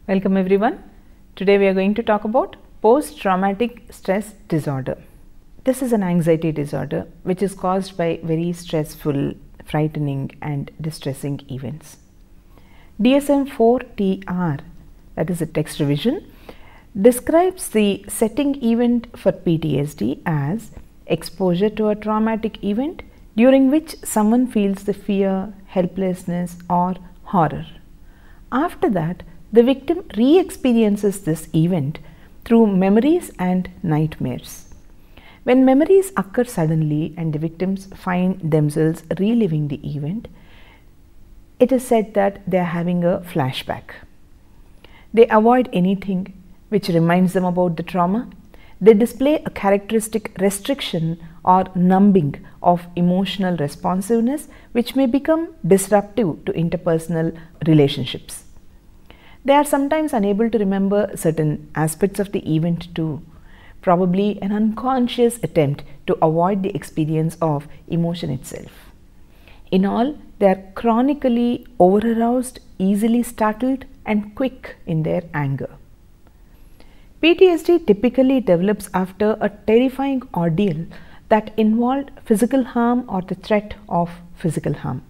Welcome everyone. Today we are going to talk about post-traumatic stress disorder. This is an anxiety disorder which is caused by very stressful, frightening and distressing events. DSM-4-TR, that is a text revision, describes the setting event for PTSD as exposure to a traumatic event during which someone feels the fear, helplessness or horror. After that, the victim re-experiences this event through memories and nightmares. When memories occur suddenly and the victims find themselves reliving the event, it is said that they are having a flashback. They avoid anything which reminds them about the trauma. They display a characteristic restriction or numbing of emotional responsiveness, which may become disruptive to interpersonal relationships. They are sometimes unable to remember certain aspects of the event too, probably an unconscious attempt to avoid the experience of emotion itself. In all, they are chronically over-aroused, easily startled and quick in their anger. PTSD typically develops after a terrifying ordeal that involved physical harm or the threat of physical harm.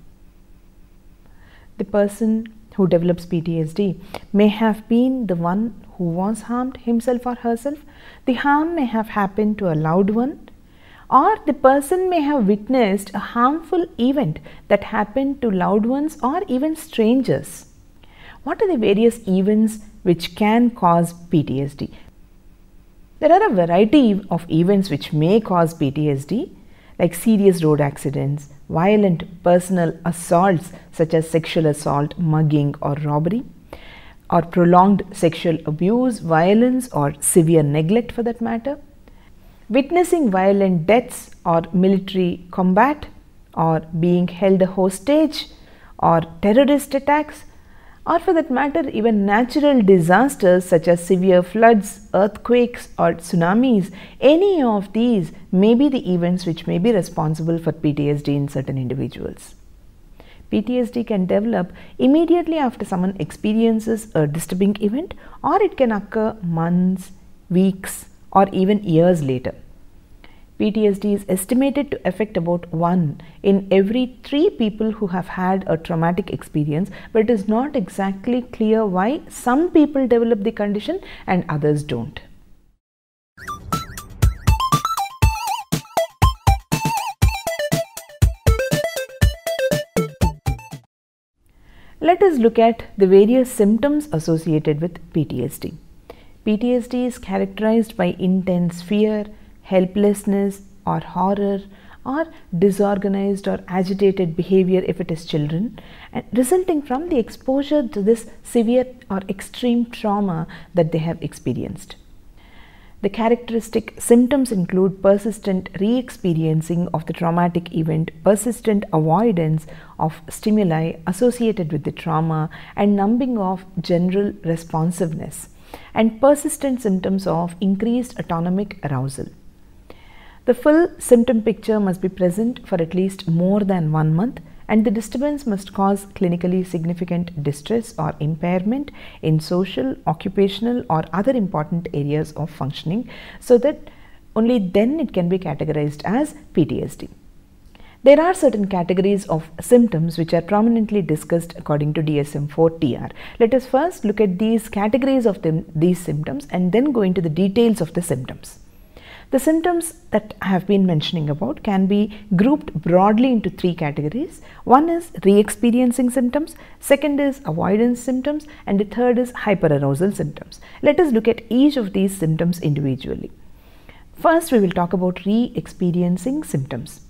The person who develops PTSD may have been the one who was harmed himself or herself. The harm may have happened to a loved one, or the person may have witnessed a harmful event that happened to loved ones or even strangers. What are the various events which can cause PTSD? There are a variety of events which may cause PTSD, like serious road accidents, violent personal assaults such as sexual assault, mugging or robbery, or prolonged sexual abuse, violence or severe neglect for that matter, witnessing violent deaths or military combat, or being held hostage, or terrorist attacks, or for that matter even natural disasters such as severe floods, earthquakes or tsunamis. Any of these may be the events which may be responsible for PTSD in certain individuals. PTSD can develop immediately after someone experiences a disturbing event, or it can occur months, weeks or even years later. PTSD is estimated to affect about 1 in every 3 people who have had a traumatic experience, but it is not exactly clear why some people develop the condition and others don't. Let us look at the various symptoms associated with PTSD. PTSD is characterized by intense fear, helplessness or horror, or disorganized or agitated behavior if it is children, and resulting from the exposure to this severe or extreme trauma that they have experienced. The characteristic symptoms include persistent re-experiencing of the traumatic event, persistent avoidance of stimuli associated with the trauma, and numbing of general responsiveness, and persistent symptoms of increased autonomic arousal. The full symptom picture must be present for at least more than 1 month, and the disturbance must cause clinically significant distress or impairment in social, occupational or other important areas of functioning, so that only then it can be categorized as PTSD. There are certain categories of symptoms which are prominently discussed according to DSM-4-TR. Let us first look at these categories of these symptoms and then go into the details of the symptoms. The symptoms that I have been mentioning about can be grouped broadly into 3 categories. One is re-experiencing symptoms, second is avoidance symptoms, and the third is hyperarousal symptoms. Let us look at each of these symptoms individually. First, we will talk about re-experiencing symptoms.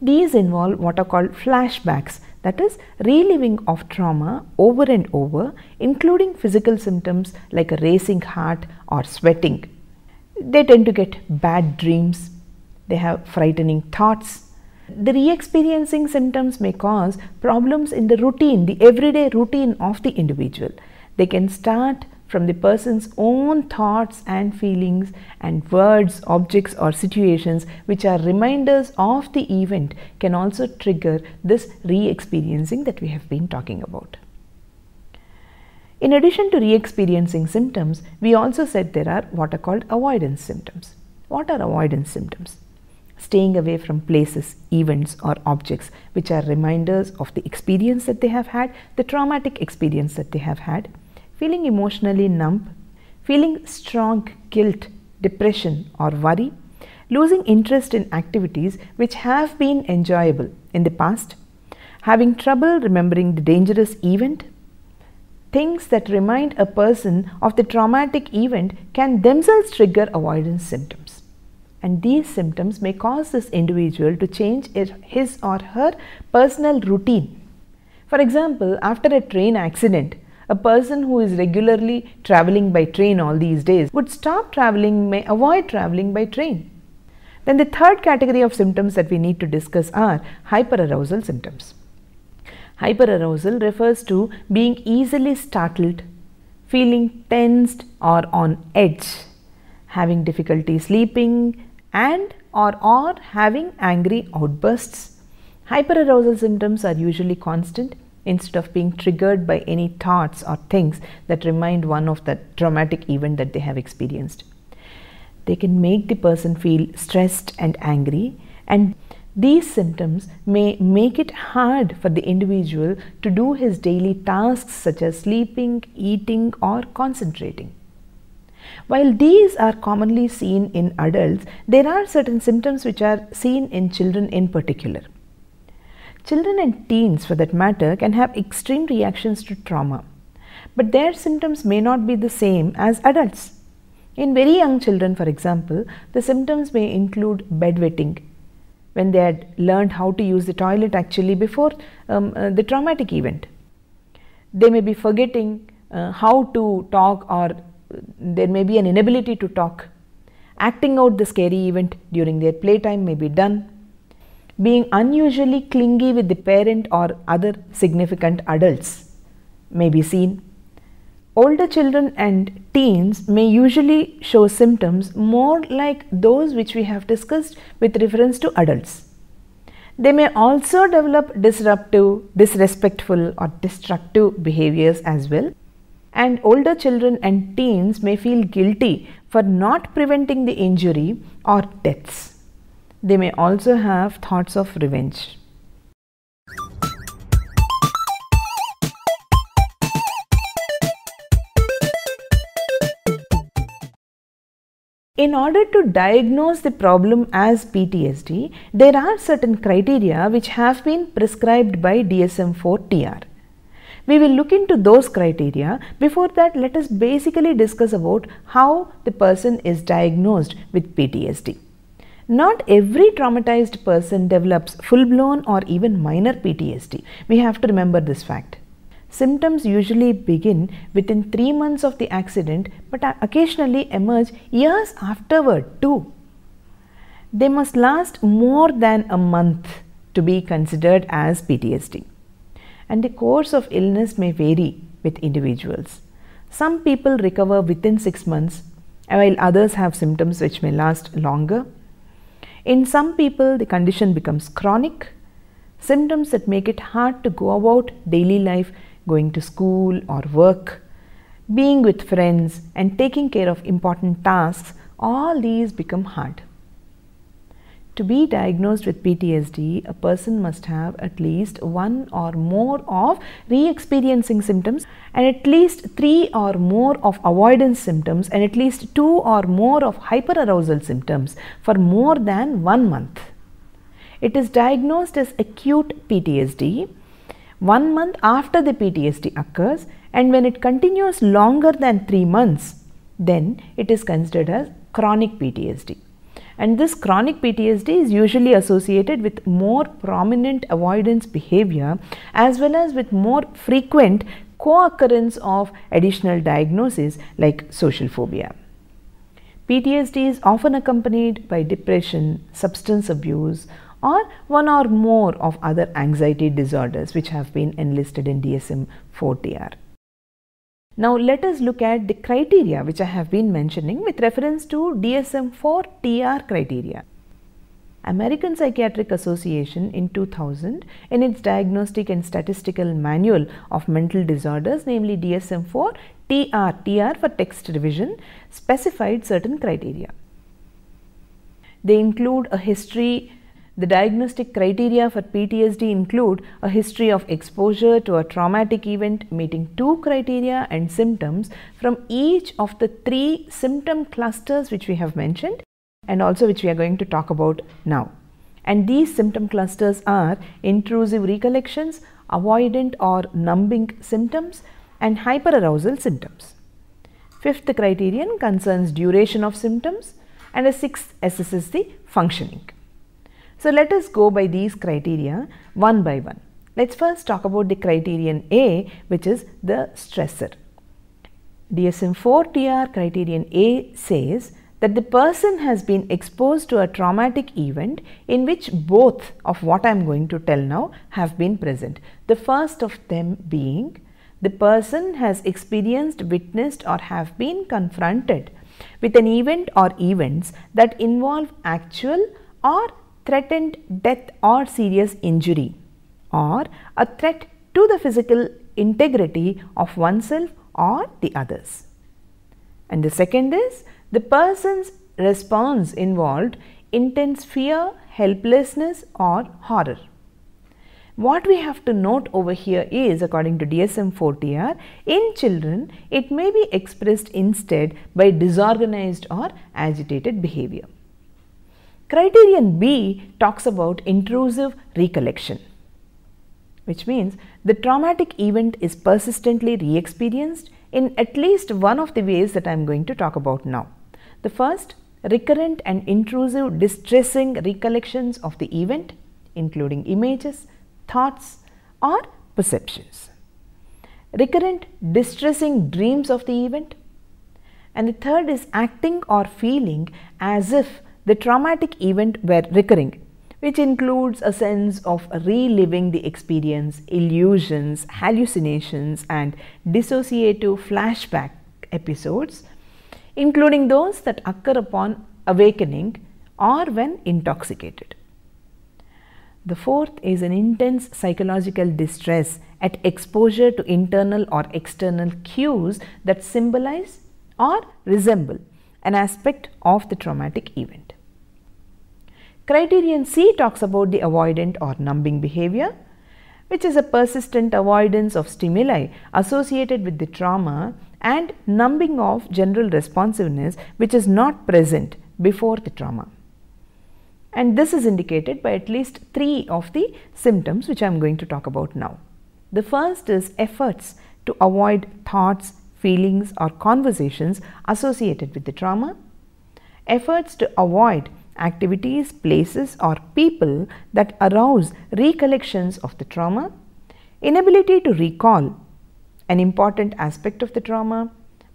These involve what are called flashbacks, that is reliving of trauma over and over, including physical symptoms like a racing heart or sweating. They tend to get bad dreams, they have frightening thoughts. The re-experiencing symptoms may cause problems in the routine, the everyday routine of the individual. They can start from the person's own thoughts and feelings and words, objects or situations which are reminders of the event can also trigger this re-experiencing that we have been talking about. In addition to re-experiencing symptoms, we also said there are what are called avoidance symptoms. What are avoidance symptoms? Staying away from places, events or objects which are reminders of the experience that they have had, the traumatic experience that they have had, feeling emotionally numb, feeling strong guilt, depression or worry, losing interest in activities which have been enjoyable in the past, having trouble remembering the dangerous event. Things that remind a person of the traumatic event can themselves trigger avoidance symptoms. And these symptoms may cause this individual to change his or her personal routine. For example, after a train accident, a person who is regularly traveling by train all these days would stop traveling, may avoid traveling by train. Then the third category of symptoms that we need to discuss are hyperarousal symptoms. Hyperarousal refers to being easily startled, feeling tensed or on edge, having difficulty sleeping and or having angry outbursts. Hyperarousal symptoms are usually constant instead of being triggered by any thoughts or things that remind one of the traumatic event that they have experienced. They can make the person feel stressed and angry, and these symptoms may make it hard for the individual to do his daily tasks such as sleeping, eating or concentrating. While these are commonly seen in adults, there are certain symptoms which are seen in children in particular. Children and teens, for that matter, can have extreme reactions to trauma, but their symptoms may not be the same as adults. In very young children, for example, the symptoms may include bedwetting, when they had learned how to use the toilet actually before the traumatic event. They may be forgetting how to talk, or there may be an inability to talk. Acting out the scary event during their playtime may be done. Being unusually clingy with the parent or other significant adults may be seen. Older children and teens may usually show symptoms more like those which we have discussed with reference to adults. They may also develop disruptive, disrespectful or destructive behaviors as well. And older children and teens may feel guilty for not preventing the injury or deaths. They may also have thoughts of revenge. In order to diagnose the problem as PTSD, there are certain criteria which have been prescribed by DSM-4-TR. We will look into those criteria. Before that, let us basically discuss about how the person is diagnosed with PTSD. Not every traumatized person develops full-blown or even minor PTSD. We have to remember this fact. Symptoms usually begin within 3 months of the accident, but occasionally emerge years afterward too. They must last more than a month to be considered as PTSD. And the course of illness may vary with individuals. Some people recover within 6 months, while others have symptoms which may last longer. In some people, the condition becomes chronic. Symptoms that make it hard to go about daily life, going to school or work, being with friends and taking care of important tasks, all these become hard. To be diagnosed with PTSD, a person must have at least 1 or more of re-experiencing symptoms, and at least 3 or more of avoidance symptoms, and at least 2 or more of hyperarousal symptoms for more than 1 month. It is diagnosed as acute PTSD 1 month after the PTSD occurs, and when it continues longer than 3 months, then it is considered as chronic PTSD. And this chronic PTSD is usually associated with more prominent avoidance behavior, as well as with more frequent co-occurrence of additional diagnoses like social phobia. PTSD is often accompanied by depression, substance abuse, or 1 or more of other anxiety disorders which have been enlisted in DSM-4-TR. Now let us look at the criteria which I have been mentioning with reference to DSM-4-TR criteria. American Psychiatric Association in 2000 in its Diagnostic and Statistical Manual of Mental Disorders, namely DSM-4 TR for text revision, specified certain criteria. They include a history. The diagnostic criteria for PTSD include a history of exposure to a traumatic event meeting 2 criteria and symptoms from each of the 3 symptom clusters which we have mentioned and also which we are going to talk about now. And these symptom clusters are intrusive recollections, avoidant or numbing symptoms, and hyperarousal symptoms. 5th criterion concerns duration of symptoms, and a 6th assesses the functioning. So let us go by these criteria one by one. Let's first talk about the criterion A, which is the stressor. DSM-4 TR criterion A says that the person has been exposed to a traumatic event in which both of what I am going to tell now have been present. The first of them being the person has experienced, witnessed or have been confronted with an event or events that involve actual or threatened death or serious injury, or a threat to the physical integrity of oneself or the others. And the second is the person's response involved intense fear, helplessness or horror. What we have to note over here is, according to DSM-4 TR, in children it may be expressed instead by disorganized or agitated behavior. Criterion B talks about intrusive recollection, which means the traumatic event is persistently re-experienced in at least one of the ways that I am going to talk about now. The first, recurrent and intrusive distressing recollections of the event, including images, thoughts or perceptions. Recurrent distressing dreams of the event. And the third is acting or feeling as if the traumatic event were recurring, which includes a sense of reliving the experience, illusions, hallucinations and dissociative flashback episodes, including those that occur upon awakening or when intoxicated. The fourth is an intense psychological distress at exposure to internal or external cues that symbolize or resemble an aspect of the traumatic event. Criterion C talks about the avoidant or numbing behavior, which is a persistent avoidance of stimuli associated with the trauma and numbing of general responsiveness which is not present before the trauma. And this is indicated by at least 3 of the symptoms which I am going to talk about now. The first is efforts to avoid thoughts, feelings or conversations associated with the trauma. Efforts to avoid activities, places or people that arouse recollections of the trauma. Inability to recall an important aspect of the trauma.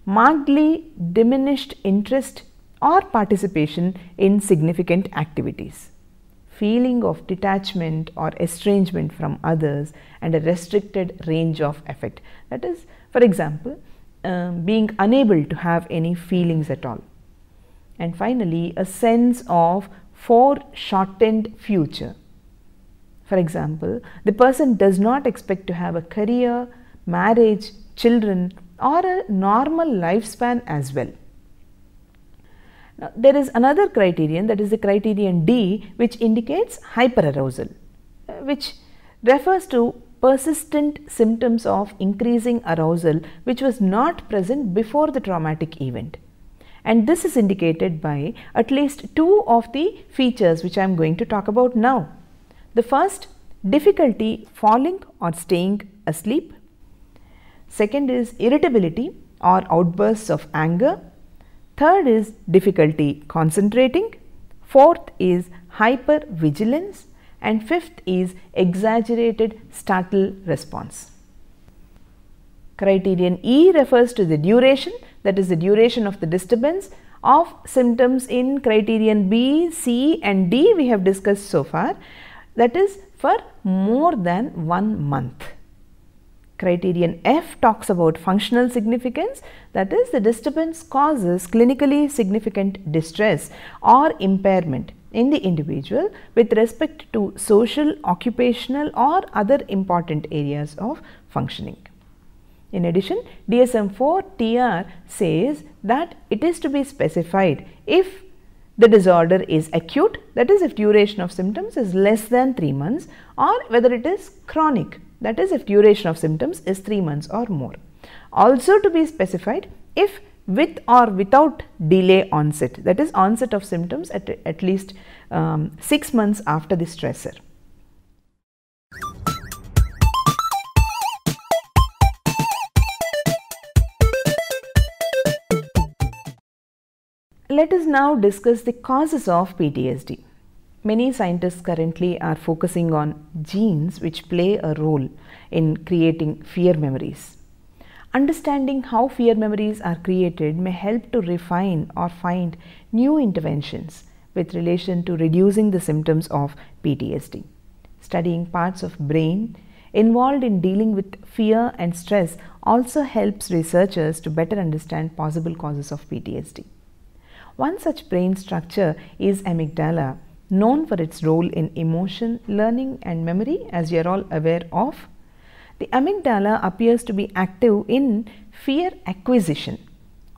Markedly diminished interest or participation in significant activities. Feeling of detachment or estrangement from others and a restricted range of affect. That is, for example, being unable to have any feelings at all. And finally, a sense of foreshortened future. For example, the person does not expect to have a career, marriage, children or a normal lifespan as well. Now, there is another criterion, that is the criterion D, which indicates hyperarousal, which refers to persistent symptoms of increasing arousal which was not present before the traumatic event. And this is indicated by at least 2 of the features which I am going to talk about now. The first, difficulty falling or staying asleep. Second is irritability or outbursts of anger. Third is difficulty concentrating. Fourth is hypervigilance. And fifth is exaggerated startle response. Criterion E refers to the duration, that is the duration of the disturbance of symptoms in criterion B, C and D we have discussed so far, that is for more than 1 month. Criterion F talks about functional significance, that is the disturbance causes clinically significant distress or impairment in the individual with respect to social, occupational or other important areas of functioning. In addition, DSM-4 TR says that it is to be specified if the disorder is acute, that is if duration of symptoms is less than 3 months, or whether it is chronic, that is if duration of symptoms is 3 months or more. Also to be specified if with or without delay onset, that is onset of symptoms at least 6 months after the stressor. Let us now discuss the causes of PTSD. Many scientists currently are focusing on genes which play a role in creating fear memories. Understanding how fear memories are created may help to refine or find new interventions with relation to reducing the symptoms of PTSD. Studying parts of brain involved in dealing with fear and stress also helps researchers to better understand possible causes of PTSD. One such brain structure is amygdala, known for its role in emotion, learning and memory, as you are all aware of. The amygdala appears to be active in fear acquisition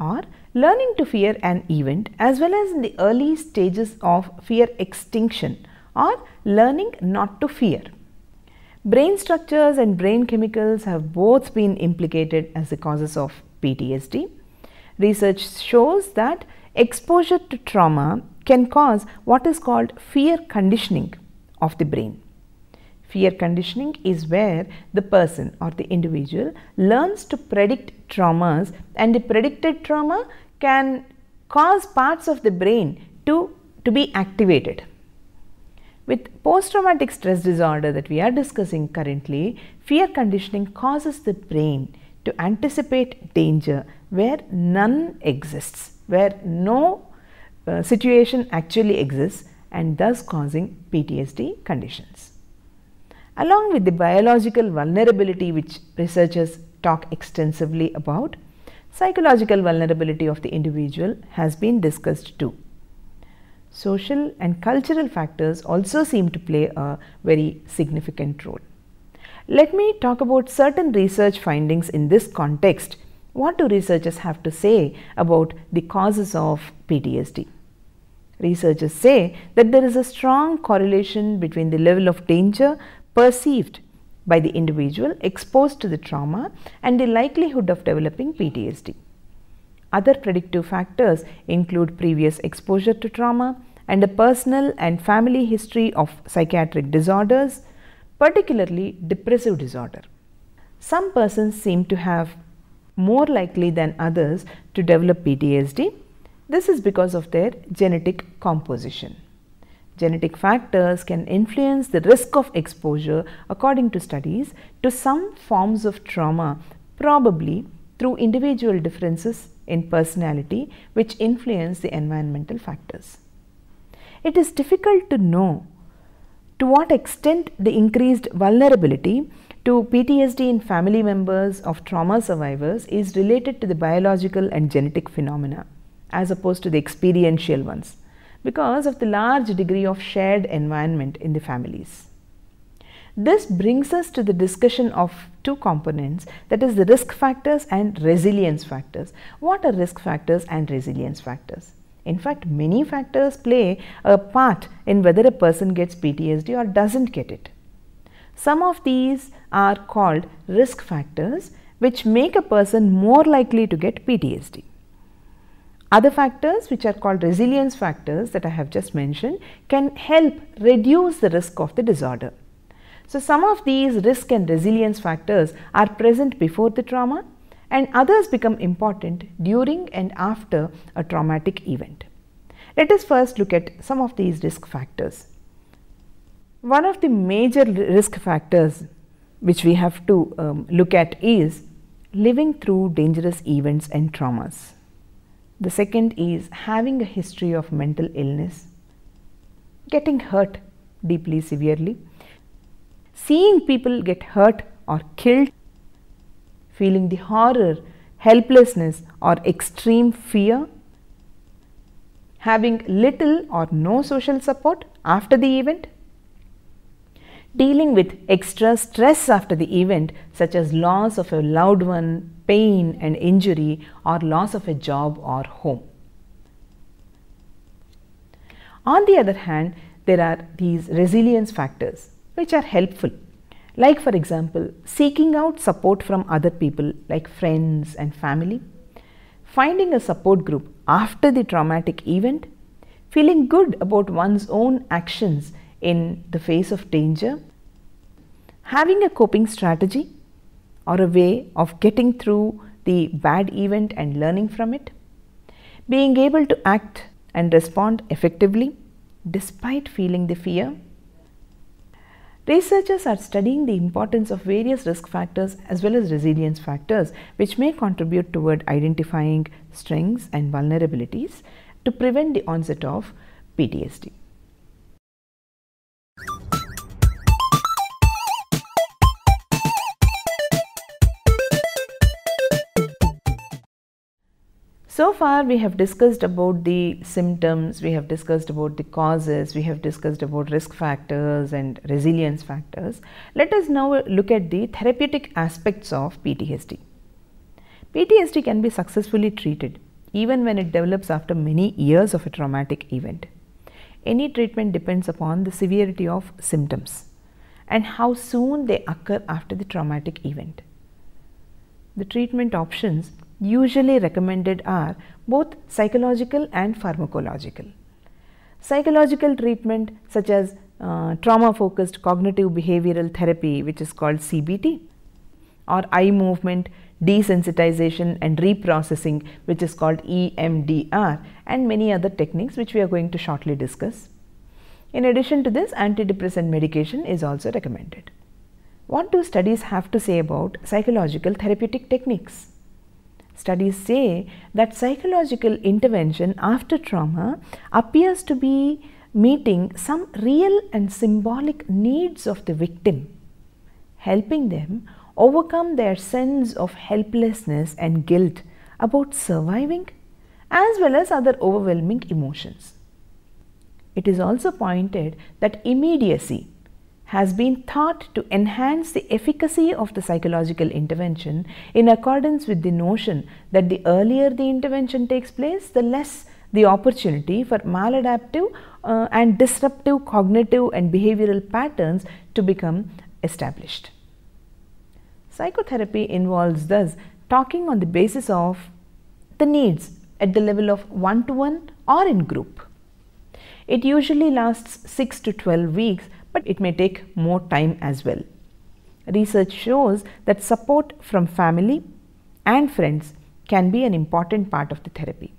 or learning to fear an event, as well as in the early stages of fear extinction or learning not to fear. Brain structures and brain chemicals have both been implicated as the causes of PTSD. Research shows that exposure to trauma can cause what is called fear conditioning of the brain. Fear conditioning is where the person or the individual learns to predict traumas, and the predicted trauma can cause parts of the brain to be activated. With post-traumatic stress disorder that we are discussing currently, fear conditioning causes the brain to anticipate danger where none exists, where no situation actually exists, and thus causing PTSD conditions. Along with the biological vulnerability which researchers talk extensively about, psychological vulnerability of the individual has been discussed too. Social and cultural factors also seem to play a very significant role. Let me talk about certain research findings in this context. What do researchers have to say about the causes of PTSD? Researchers say that there is a strong correlation between the level of danger perceived by the individual exposed to the trauma and the likelihood of developing PTSD. Other predictive factors include previous exposure to trauma and a personal and family history of psychiatric disorders, particularly depressive disorder. Some persons seem to have more likely than others to develop PTSD. This is because of their genetic composition. Genetic factors can influence the risk of exposure, according to studies, to some forms of trauma, probably through individual differences in personality which influence the environmental factors. It is difficult to know to what extent the increased vulnerability to PTSD in family members of trauma survivors is related to the biological and genetic phenomena as opposed to the experiential ones, because of the large degree of shared environment in the families. This brings us to the discussion of two components, that is the risk factors and resilience factors. What are risk factors and resilience factors? In fact, many factors play a part in whether a person gets PTSD or doesn't get it. Some of these are called risk factors which make a person more likely to get PTSD. Other factors, which are called resilience factors that I have just mentioned, can help reduce the risk of the disorder. So, some of these risk and resilience factors are present before the trauma, and others become important during and after a traumatic event. Let us first look at some of these risk factors. One of the major risk factors which we have to look at is living through dangerous events and traumas. The second is having a history of mental illness, getting hurt deeply severely, seeing people get hurt or killed, feeling the horror, helplessness or extreme fear, having little or no social support after the event, dealing with extra stress after the event such as loss of a loved one, pain and injury, or loss of a job or home. On the other hand, there are these resilience factors which are helpful, like for example, seeking out support from other people like friends and family, finding a support group after the traumatic event, feeling good about one's own actions in the face of danger, having a coping strategy or a way of getting through the bad event and learning from it, being able to act and respond effectively despite feeling the fear. Researchers are studying the importance of various risk factors as well as resilience factors which may contribute toward identifying strengths and vulnerabilities to prevent the onset of PTSD. So far we have discussed about the symptoms, we have discussed about the causes, we have discussed about risk factors and resilience factors. Let us now look at the therapeutic aspects of PTSD. PTSD can be successfully treated even when it develops after many years of a traumatic event. Any treatment depends upon the severity of symptoms and how soon they occur after the traumatic event. The treatment options usually recommended are both psychological and pharmacological. Psychological treatment such as trauma-focused cognitive behavioral therapy, which is called CBT, or eye movement desensitization and reprocessing, which is called EMDR, and many other techniques which we are going to shortly discuss. In addition to this, antidepressant medication is also recommended. What do studies have to say about psychological therapeutic techniques? Studies say that psychological intervention after trauma appears to be meeting some real and symbolic needs of the victim, helping them overcome their sense of helplessness and guilt about surviving as well as other overwhelming emotions. It is also pointed that immediacy has been thought to enhance the efficacy of the psychological intervention in accordance with the notion that the earlier the intervention takes place, the less the opportunity for maladaptive and disruptive cognitive and behavioral patterns to become established. Psychotherapy involves thus talking on the basis of the needs at the level of one-to-one or in group. It usually lasts 6 to 12 weeks, but it may take more time as well. Research shows that support from family and friends can be an important part of the therapy.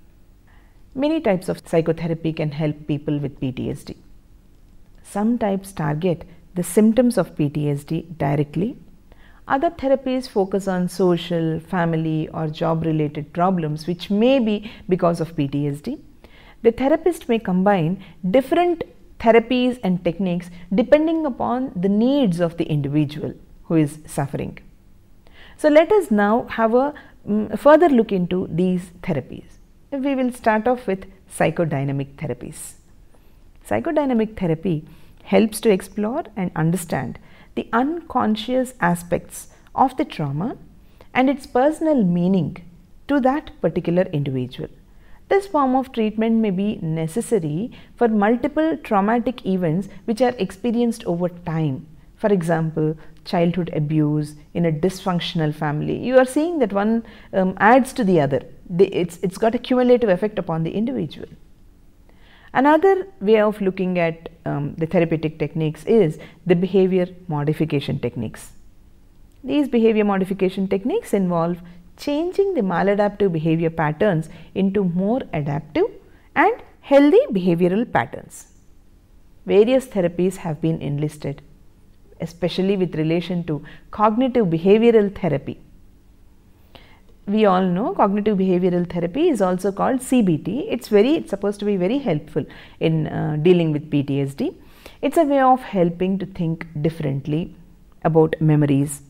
Many types of psychotherapy can help people with PTSD. Some types target the symptoms of PTSD directly. Other therapies focus on social, family or job-related problems which may be because of PTSD. The therapist may combine different therapies and techniques depending upon the needs of the individual who is suffering. So let us now have a further look into these therapies. We will start off with psychodynamic therapies. Psychodynamic therapy helps to explore and understand the unconscious aspects of the trauma and its personal meaning to that particular individual. This form of treatment may be necessary for multiple traumatic events which are experienced over time. For example, childhood abuse in a dysfunctional family. You are seeing that one adds to the other. It's got a cumulative effect upon the individual. Another way of looking at the therapeutic techniques is the behavior modification techniques. These behavior modification techniques involve changing the maladaptive behavior patterns into more adaptive and healthy behavioral patterns. Various therapies have been enlisted, especially with relation to cognitive behavioral therapy. We all know cognitive behavioral therapy is also called CBT. It's supposed to be very helpful in dealing with PTSD. It's a way of helping to think differently about memories,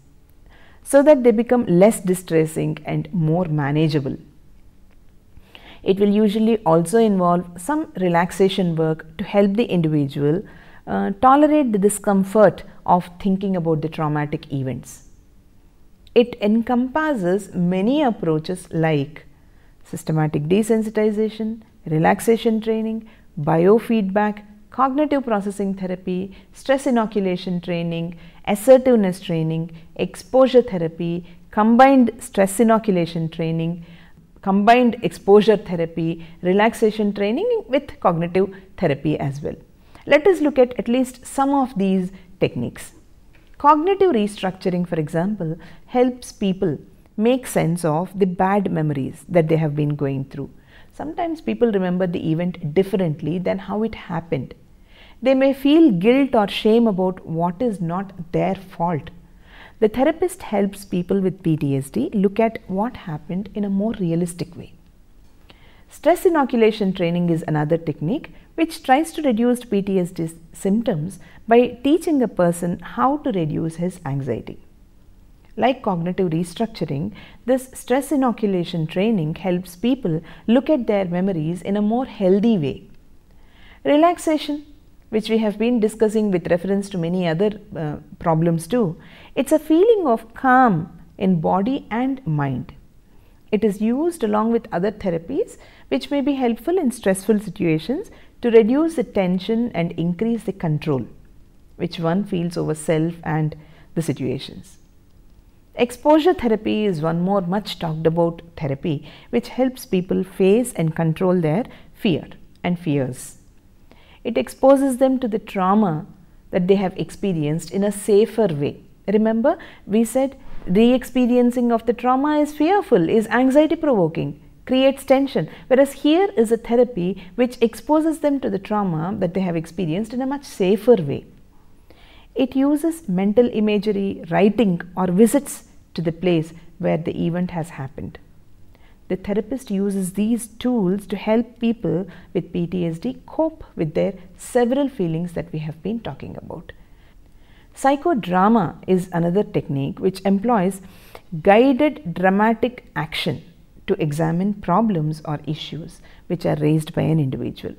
so that they become less distressing and more manageable. It will usually also involve some relaxation work to help the individual tolerate the discomfort of thinking about the traumatic events. It encompasses many approaches like systematic desensitization, relaxation training, biofeedback, cognitive processing therapy, stress inoculation training, assertiveness training, exposure therapy, combined stress inoculation training, combined exposure therapy, relaxation training with cognitive therapy as well. Let us look at least some of these techniques. Cognitive restructuring, for example, helps people make sense of the bad memories that they have been going through. Sometimes people remember the event differently than how it happened. They may feel guilt or shame about what is not their fault. The therapist helps people with PTSD look at what happened in a more realistic way. Stress inoculation training is another technique which tries to reduce PTSD symptoms by teaching a person how to reduce his anxiety. Like cognitive restructuring, this stress inoculation training helps people look at their memories in a more healthy way. Relaxation, which we have been discussing with reference to many other problems too, it's a feeling of calm in body and mind. It is used along with other therapies which may be helpful in stressful situations to reduce the tension and increase the control which one feels over self and the situations. Exposure therapy is one more much talked about therapy which helps people face and control their fear and fears. It exposes them to the trauma that they have experienced in a safer way. Remember, we said re-experiencing of the trauma is fearful, is anxiety provoking, creates tension, whereas here is a therapy which exposes them to the trauma that they have experienced in a much safer way. It uses mental imagery, writing or visits to the place where the event has happened. The therapist uses these tools to help people with PTSD cope with their several feelings that we have been talking about. Psychodrama is another technique which employs guided dramatic action to examine problems or issues which are raised by an individual.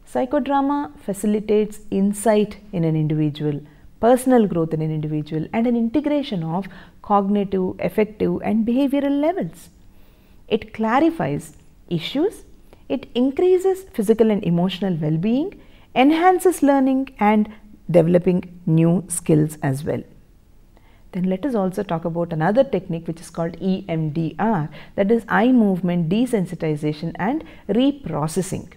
Psychodrama facilitates insight in an individual, personal growth in an individual, and an integration of cognitive, affective, and behavioral levels. It clarifies issues, it increases physical and emotional well-being, enhances learning and developing new skills as well. Then let us also talk about another technique which is called EMDR, that is eye movement desensitization and reprocessing.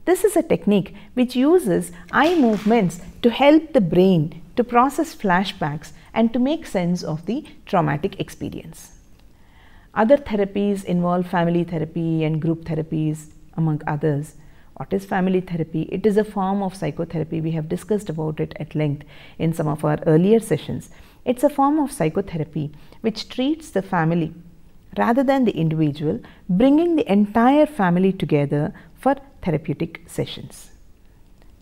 This is a technique which uses eye movements to help the brain to process flashbacks and to make sense of the traumatic experience. Other therapies involve family therapy and group therapies, among others. What is family therapy? It is a form of psychotherapy. We have discussed about it at length in some of our earlier sessions. It's a form of psychotherapy which treats the family rather than the individual, bringing the entire family together for therapeutic sessions.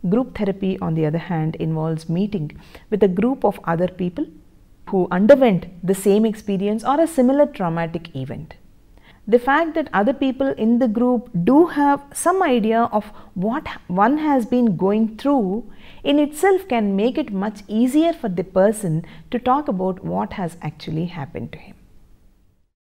Group therapy, on the other hand, involves meeting with a group of other people who underwent the same experience or a similar traumatic event. The fact that other people in the group do have some idea of what one has been going through in itself can make it much easier for the person to talk about what has actually happened to him.